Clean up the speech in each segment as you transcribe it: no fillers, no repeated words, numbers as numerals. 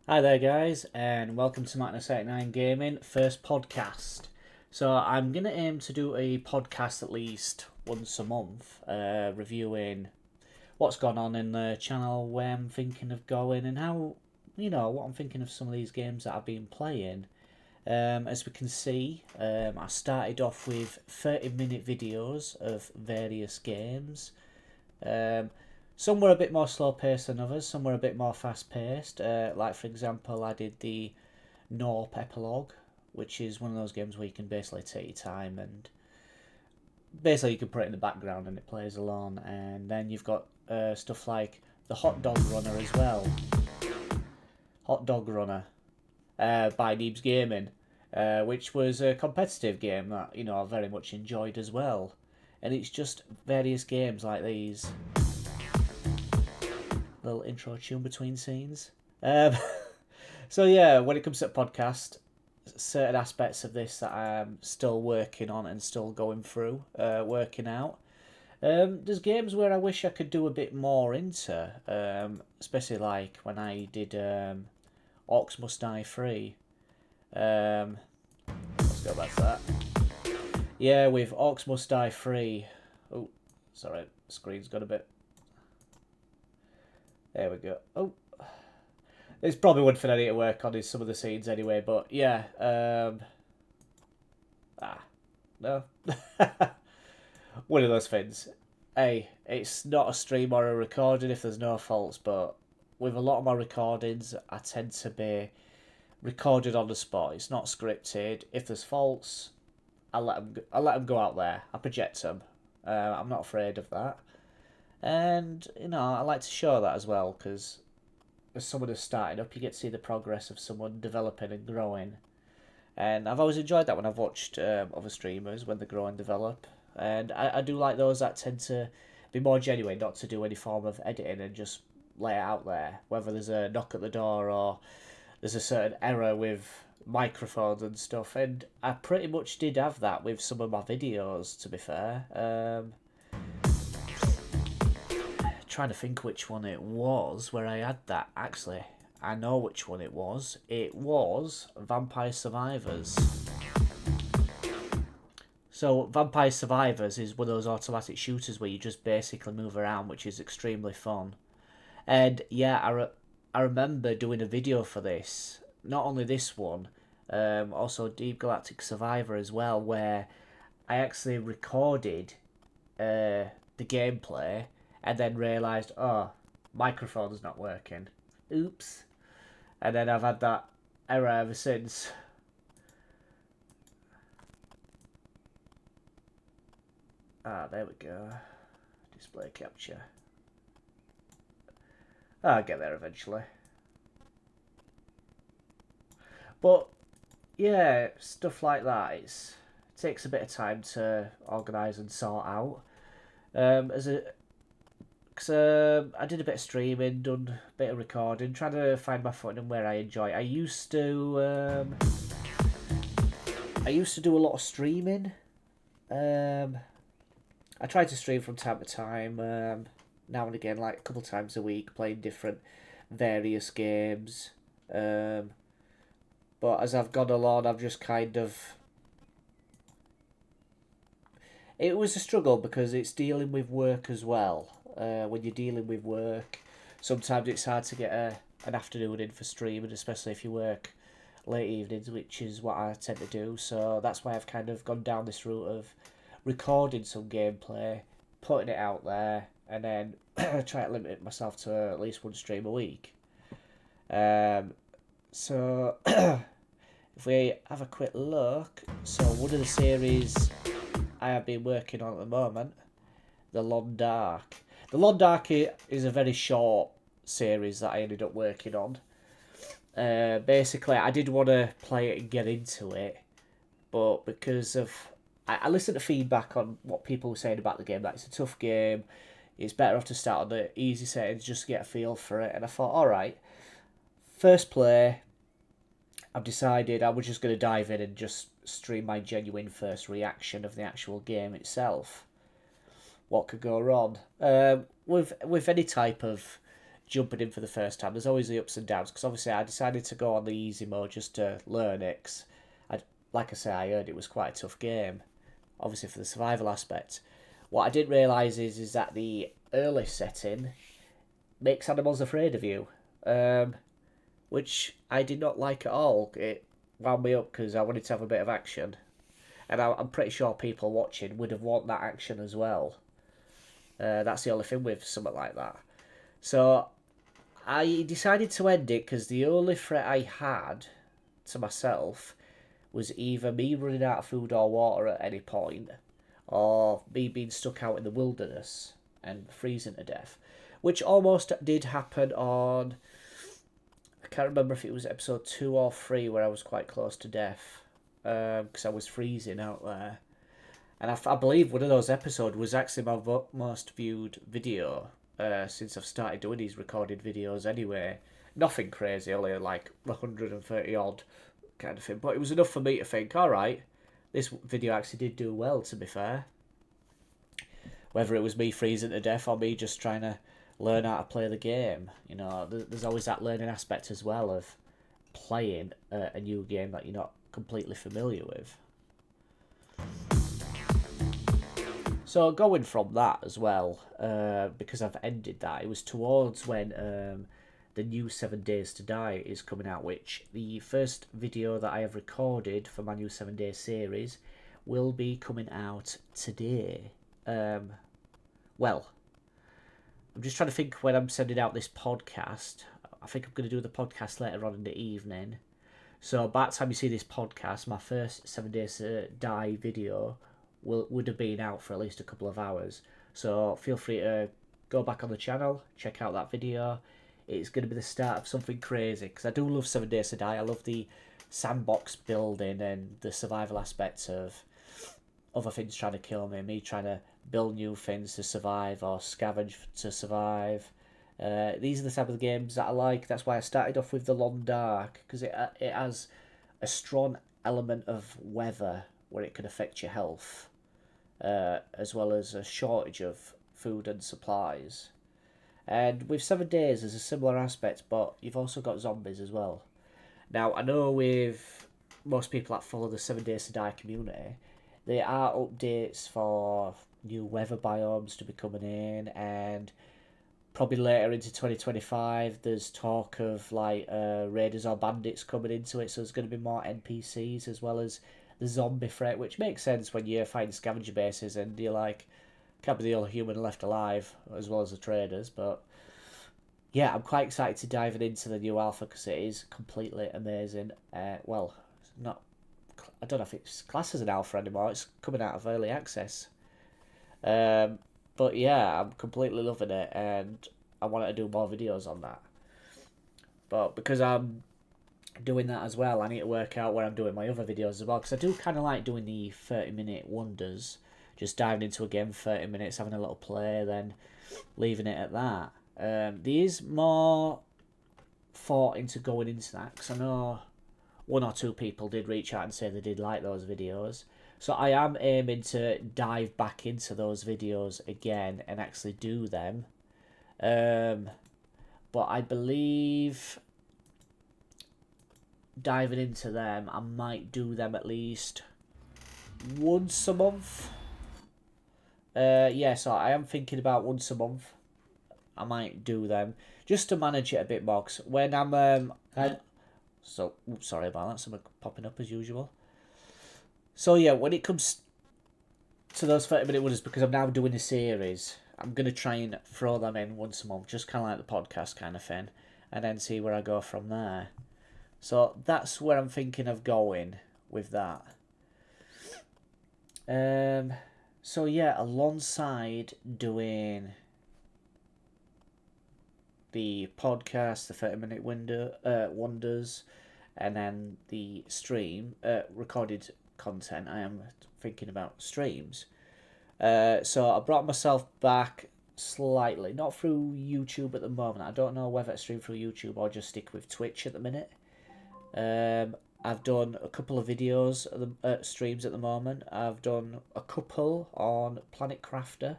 Hi there, guys, and welcome to Magnus89 Gaming first podcast. So, I'm going to aim to do a podcast at least once a month, reviewing what's gone on in the channel, where I'm thinking of going, and how, what I'm thinking of some of these games that I've been playing. As we can see, I started off with 30-minute videos of various games. Um, some were a bit more slow paced than others, some were a bit more fast paced. Like, for example, I did the Norp epilogue, which is one of those games where you can basically take your time and basically you can put it in the background and it plays along. And then you've got stuff like the Hot Dog Runner as well. Hot Dog Runner by Neebs Gaming, which was a competitive game that I very much enjoyed as well. And it's just various games like these. Little intro tune between scenes. Um, so yeah, when it comes to podcast, certain aspects of this that I'm still working on and still going through, working out. There's games where I wish I could do a bit more into, especially like when I did Orcs Must Die 3. Let's go back to that. Yeah, with Orcs Must Die 3. Oh, sorry, screen's got a bit. There we go. Oh, it's probably one for Eddie to work on is some of the scenes anyway, but yeah. No. One of those things. Hey, it's not a stream or a recording if there's no faults, but with a lot of my recordings, I tend to be recorded on the spot. It's not scripted. If there's faults, I let them go out there. I project them. I'm not afraid of that, and I like to show that as well because as someone who's starting up, you get to see the progress of someone developing and growing. And I've always enjoyed that when I've watched other streamers when they grow and develop. And I do like those that tend to be more genuine, not to do any form of editing and just lay it out there. Whether there's a knock at the door or there's a certain error with microphones and stuff. And I pretty much did have that with some of my videos, to be fair. Trying to think which one it was where I had that. Actually, I know which one it was. It was Vampire Survivors. So, Vampire Survivors is one of those automatic shooters where you just basically move around, which is extremely fun. And yeah, I remember doing a video for this. Not only this one, also Deep Galactic Survivor as well, where I actually recorded the gameplay and then realised, oh, microphone's not working. Oops. And then I've had that error ever since. There we go. Display capture. I'll get there eventually. But yeah, stuff like that. It takes a bit of time to organise and sort out. As a Cause I did a bit of streaming, done a bit of recording, trying to find my footing where I enjoy. I used to do a lot of streaming. I try to stream from time to time, now and again, like a couple of times a week, playing different various games. Um, but as I've gone along, I've just kind of. It was a struggle because it's dealing with work as well. When you're dealing with work, sometimes it's hard to get an afternoon in for streaming, especially if you work late evenings, which is what I tend to do. So that's why I've kind of gone down this route of recording some gameplay, putting it out there, and then try to limit myself to at least one stream a week. So if we have a quick look, so one of the series I have been working on at the moment, The Long Dark. The Long Dark is a very short series that I ended up working on. Basically, I did want to play it and get into it, but because of I listened to feedback on what people were saying about the game, that it's a tough game, it's better off to start on the easy settings just to get a feel for it. And I thought, alright, first play, I've decided I was just going to dive in and just stream my genuine first reaction of the actual game itself. What could go wrong? With any type of jumping in for the first time. There's always the ups and downs, because obviously I decided to go on the easy mode just to learn it. 'Cause like I say, I heard it was quite a tough game, obviously for the survival aspect. What I didn't realise is that the early setting makes animals afraid of you, which I did not like at all. It wound me up because I wanted to have a bit of action, and I'm pretty sure people watching would have want that action as well. That's the only thing with something like that. So I decided to end it because the only threat I had to myself was either me running out of food or water at any point, or me being stuck out in the wilderness and freezing to death, which almost did happen on, I can't remember if it was episode 2 or 3, where I was quite close to death, because I was freezing out there. And I believe one of those episodes was actually my most viewed video, since I've started doing these recorded videos anyway. Nothing crazy, only like 130 odd kind of thing. But it was enough for me to think, alright, this video actually did do well, to be fair. Whether it was me freezing to death or me just trying to learn how to play the game. You know, there's always that learning aspect as well of playing a new game that you're not completely familiar with. So going from that as well, because I've ended that, it was towards when the new 7 Days to Die is coming out, which the first video that I have recorded for my new 7 Day series will be coming out today. Well, I'm just trying to think when I'm sending out this podcast. I think I'm going to do the podcast later on in the evening. So by the time you see this podcast, my first 7 Days to Die video would have been out for at least a couple of hours. So feel free to go back on the channel, check out that video. It's going to be the start of something crazy, because I do love 7 Days to Die. I love the sandbox building and the survival aspects of other things trying to kill me trying to build new things to survive or scavenge to survive. These are the type of games that I like. That's why I started off with The Long Dark, because it has a strong element of weather where it can affect your health, as well as a shortage of food and supplies. And with 7 Days, there's a similar aspect, but you've also got zombies as well. Now, I know with most people that follow the 7 Days to Die community, there are updates for new weather biomes to be coming in, and probably later into 2025, there's talk of like raiders or bandits coming into it, so there's going to be more NPCs as well as the zombie threat, which makes sense when you're fighting scavenger bases and you're like, can't be the only human left alive, as well as the traders. But yeah, I'm quite excited to dive into the new alpha, because it is completely amazing. Well, it's not, I don't know if it's classed as an alpha anymore. It's coming out of early access. But yeah, I'm completely loving it, and I wanted to do more videos on that. But because I'm doing that as well, I need to work out where I'm doing my other videos as well, because I do kind of like doing the 30-minute wonders, just diving into a game for 30 minutes, having a little play, then leaving it at that. There is more thought into going into that, because I know 1 or 2 people did reach out and say they did like those videos. So I am aiming to dive back into those videos again and actually do them. But I believe diving into them, I might do them at least once a month. Yeah, so I am thinking about once a month. I might do them just to manage it a bit more. 'Cause when I'm so oops, sorry about that. Something popping up as usual. So yeah, when it comes to those 30-minute wonders, because I'm now doing a series, I'm gonna try and throw them in once a month, just kind of like the podcast kind of thing, and then see where I go from there. So that's where I'm thinking of going with that. So yeah, alongside doing the podcast, the 30-minute wonders, and then the stream, recorded content, I am thinking about streams. So I brought myself back slightly, not through YouTube at the moment. I don't know whether to stream through YouTube or just stick with Twitch at the minute. I've done a couple of videos streams at the moment. I've done a couple on Planet Crafter.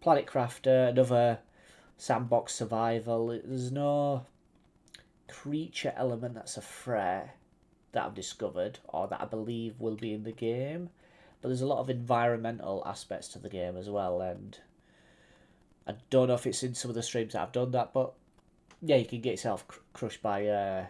Planet Crafter, another sandbox survival. There's no creature element that's a threat that I've discovered or that I believe will be in the game, but there's a lot of environmental aspects to the game as well, and I don't know if it's in some of the streams that I've done that, but yeah, you can get yourself crushed by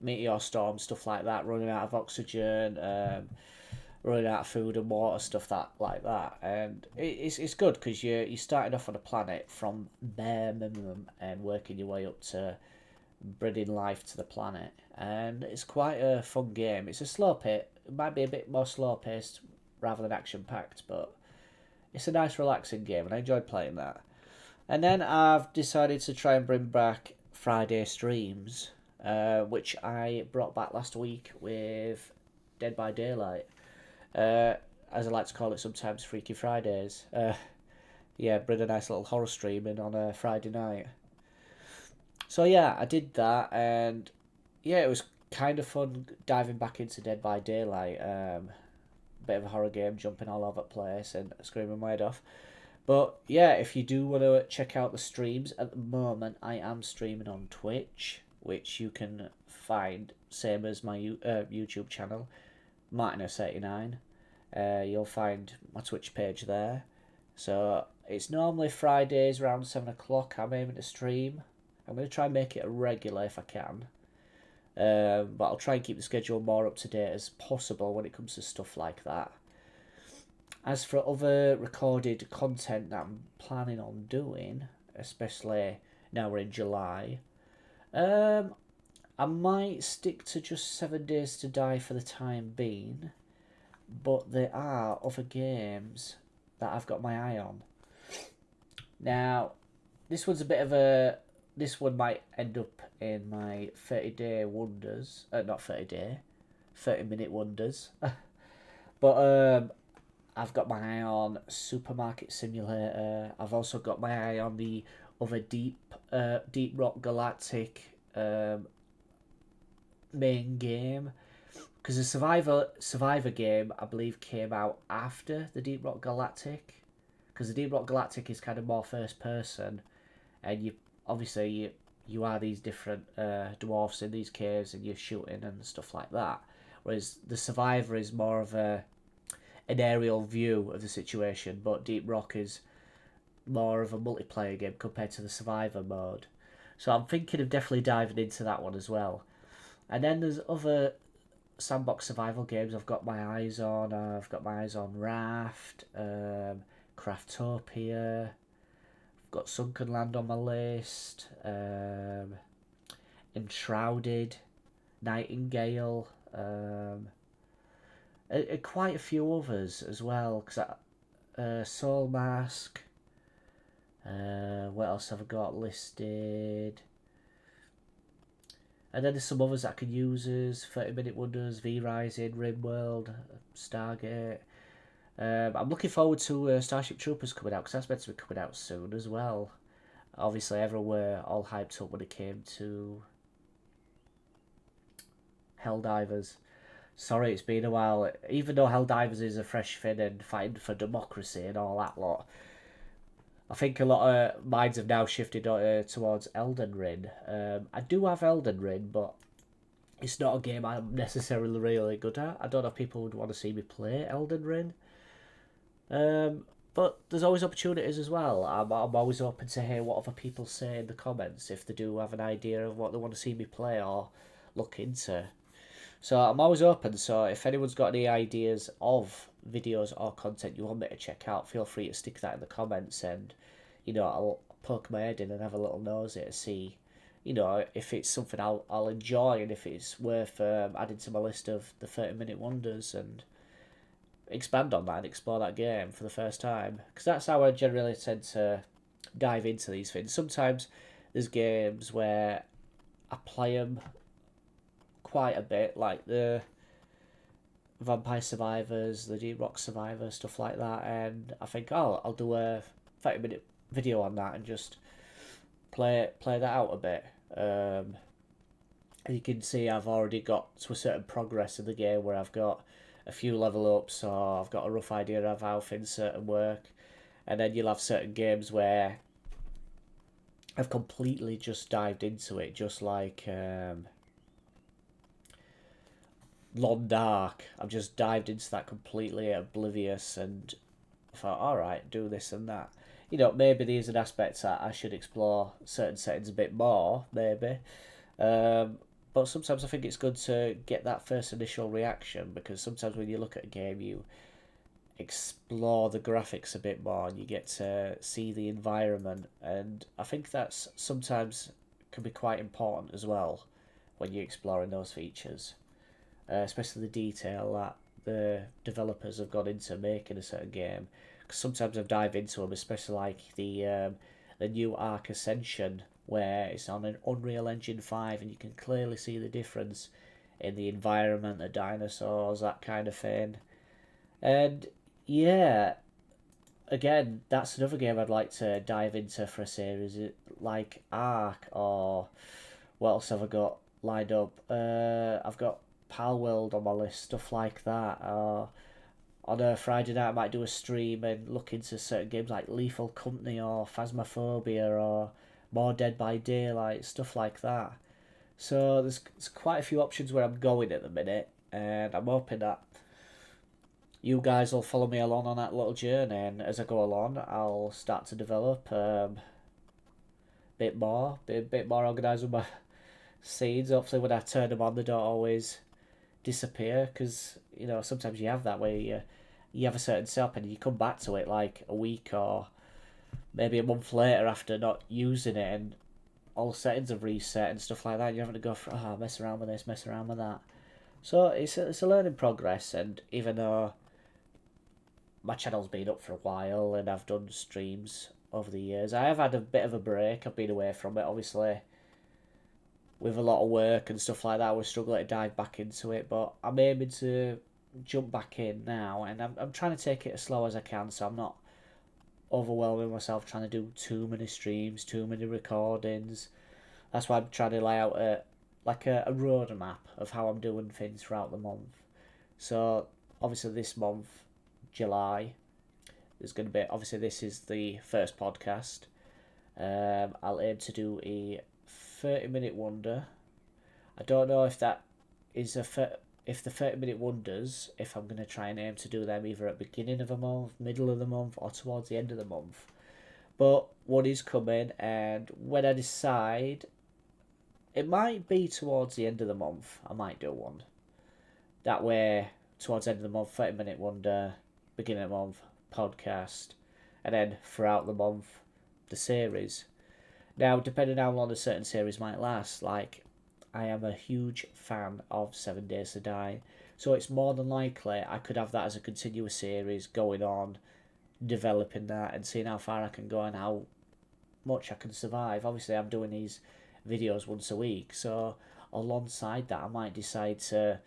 meteor storms, stuff like that, running out of oxygen, running out of food and water, stuff like that, and it's good because you're starting off on a planet from bare minimum and working your way up to bringing life to the planet, and it's quite a fun game. It's a slow pace. It might be a bit more slow paced rather than action packed, but it's a nice relaxing game, and I enjoyed playing that. And then I've decided to try and bring back Friday streams, which I brought back last week with Dead by Daylight. As I like to call it sometimes, Freaky Fridays. Yeah, bring a nice little horror stream in on a Friday night. So yeah, I did that, and yeah, it was kind of fun diving back into Dead by Daylight. Bit of a horror game, jumping all over the place and screaming my head off. But yeah, if you do want to check out the streams, at the moment I am streaming on Twitch, which you can find same as my YouTube channel, Martinus89. You'll find my Twitch page there. So it's normally Fridays around 7 o'clock. I'm aiming to stream. I'm going to try and make it a regular if I can. But I'll try and keep the schedule more up to date as possible when it comes to stuff like that. As for other recorded content that I'm planning on doing, especially now we're in July, I might stick to just 7 Days to Die for the time being, but there are other games that I've got my eye on. Now, this one's a bit of a... This one might end up in my 30-day wonders. Not 30-day, 30-minute wonders. But I've got my eye on Supermarket Simulator. I've also got my eye on the other Deep Rock Galactic main game, because the Survivor game I believe came out after the Deep Rock Galactic, because the Deep Rock Galactic is kind of more first person, and you are these different dwarfs in these caves and you're shooting and stuff like that, whereas the Survivor is more of an aerial view of the situation, but Deep Rock is more of a multiplayer game compared to the Survivor mode. So I'm thinking of definitely diving into that one as well. And then there's other sandbox survival games I've got my eyes on. I've got my eyes on Raft, Craftopia. I've got Sunken Land on my list. Enshrouded, Nightingale. Quite a few others as well. Soul Mask. What else have I got listed? And then there's some others that I can use as 30-minute wonders, V-Rising, RimWorld, Stargate. I'm looking forward to Starship Troopers coming out, because that's meant to be coming out soon as well. Obviously, everyone were all hyped up when it came to Helldivers. Sorry, it's been a while. Even though Helldivers is a fresh fin and fighting for democracy and all that lot, I think a lot of minds have now shifted towards Elden Ring. I do have Elden Ring, but it's not a game I'm necessarily really good at. I don't know if people would want to see me play Elden Ring. But there's always opportunities as well. I'm always open to hear what other people say in the comments if they do have an idea of what they want to see me play or look into. So I'm always open, so if anyone's got any ideas of videos or content you want me to check out, feel free to stick that in the comments, and I'll poke my head in and have a little nosy to see if it's something I'll enjoy, and if it's worth adding to my list of the 30-minute wonders, and expand on that and explore that game for the first time, because that's how I generally tend to dive into these things. Sometimes there's games where I play them quite a bit, like the Vampire Survivors, the Deep Rock Survivors, stuff like that, and I think, I'll do a 30-minute video on that and just play that out a bit. You can see I've already got to a certain progress in the game where I've got a few level ups, or I've got a rough idea of how things certain work, and then you'll have certain games where I've completely just dived into it, just like Long Dark. I've just dived into that completely oblivious and thought, all right, do this and that. You know, maybe these are aspects that I should explore certain settings a bit more, maybe. Um, but sometimes I think it's good to get that first initial reaction because sometimes when you look at a game, you explore the graphics a bit more and you get to see the environment. And I think that's sometimes can be quite important as well when you're exploring those features, especially the detail that the developers have got into making a certain game. Because sometimes I've dived into them, especially like the new Ark Ascension, where it's on an Unreal Engine 5, and you can clearly see the difference in the environment, the dinosaurs, that kind of thing. And yeah, again, that's another game I'd like to dive into for a series, like Ark, or what else have I got lined up? I've got Palworld on my list, stuff like that. On a Friday night, I might do a stream and look into certain games like Lethal Company or Phasmophobia or More Dead by Daylight, stuff like that. So there's quite a few options where I'm going at the minute, and I'm hoping that you guys will follow me along on that little journey. And as I go along, I'll start to develop bit more organised with my scenes. Hopefully, when I turn them on, they don't always disappear because you know sometimes you have that where you have a certain setup and you come back to it like a week or maybe a month later after not using it and all settings have reset and stuff like that. You're having to go for mess around with this, mess around with that. So it's a learning progress, and even though my channel's been up for a while and I've done streams over the years, I have had a bit of a break. I've been away from it, obviously, with a lot of work and stuff like that. We're struggling to dive back into it, but I'm aiming to jump back in now, and I'm trying to take it as slow as I can, so I'm not overwhelming myself trying to do too many streams, too many recordings. That's why I'm trying to lay out a roadmap of how I'm doing things throughout the month. So obviously this month, July, there's going to be obviously this is the first podcast. I'll aim to do a 30-minute wonder. I don't know if that is if the 30-minute wonders, if I'm going to try and aim to do them either at the beginning of a month, middle of the month, or towards the end of the month. But one is coming, and when I decide, it might be towards the end of the month, I might do one. That way, towards the end of the month, 30-minute wonder, beginning of the month, podcast, and then throughout the month, the series. Now, depending on how long a certain series might last, like I am a huge fan of 7 Days to Die, so it's more than likely I could have that as a continuous series going on, developing that and seeing how far I can go and how much I can survive. Obviously, I'm doing these videos once a week, so alongside that, I might decide to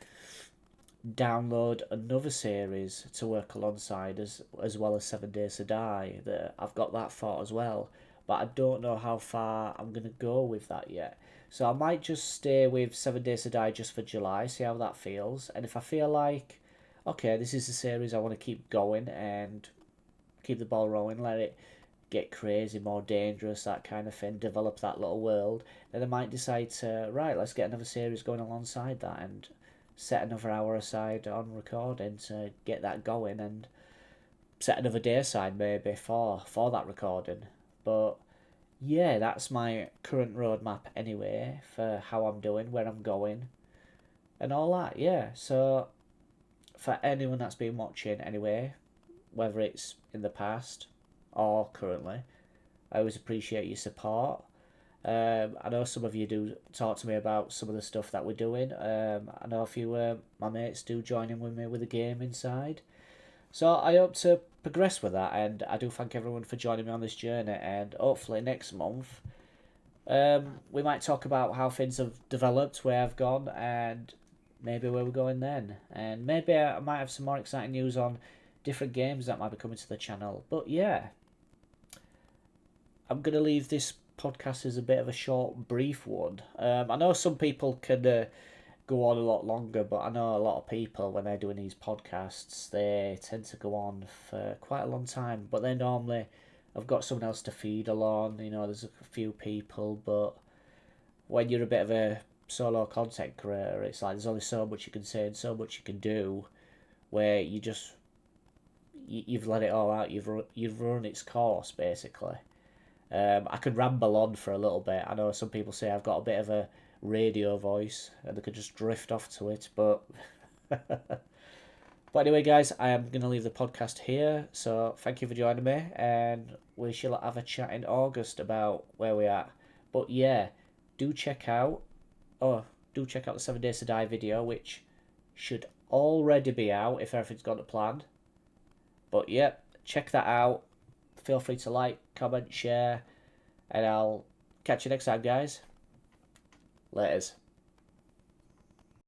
download another series to work alongside as well as 7 Days to Die. That I've got that thought as well, but I don't know how far I'm gonna go with that yet. So I might just stay with 7 Days to Die just for July, see how that feels, and if I feel like okay, this is a series I want to keep going and keep the ball rolling, let it get crazy, more dangerous, that kind of thing, develop that little world, then I might decide to, right, let's get another series going alongside that and set another hour aside on recording to get that going and set another day aside maybe for that recording. But yeah, that's my current roadmap anyway for how I'm doing, where I'm going, and all that. Yeah, so for anyone that's been watching anyway, whether it's in the past or currently, I always appreciate your support. I know some of you do talk to me about some of the stuff that we're doing. I know a few my mates do join in with me with the game inside. So I hope to progress with that, and I do thank everyone for joining me on this journey. And hopefully next month, we might talk about how things have developed, where I've gone, and maybe where we're going then. And maybe I might have some more exciting news on different games that might be coming to the channel. But yeah, I'm going to leave this podcast as a bit of a short, brief one. I know some people can go on a lot longer, but I know a lot of people, when they're doing these podcasts, they tend to go on for quite a long time, but they're normally I've got someone else to feed along. You know, there's a few people, but when you're a bit of a solo content creator, it's like there's only so much you can say and so much you can do, where you've let it all out. You've run its course basically. I could ramble on for a little bit. I know some people say I've got a bit of a radio voice and they could just drift off to it, but but anyway, guys, I am going to leave the podcast here. So thank you for joining me, and we shall have a chat in August about where we are. But yeah, do check out, do check out the 7 Days to Die video, which should already be out if everything's gone to plan. But yeah, check that out. Feel free to like, comment, share, and I'll catch you next time, guys. Laters.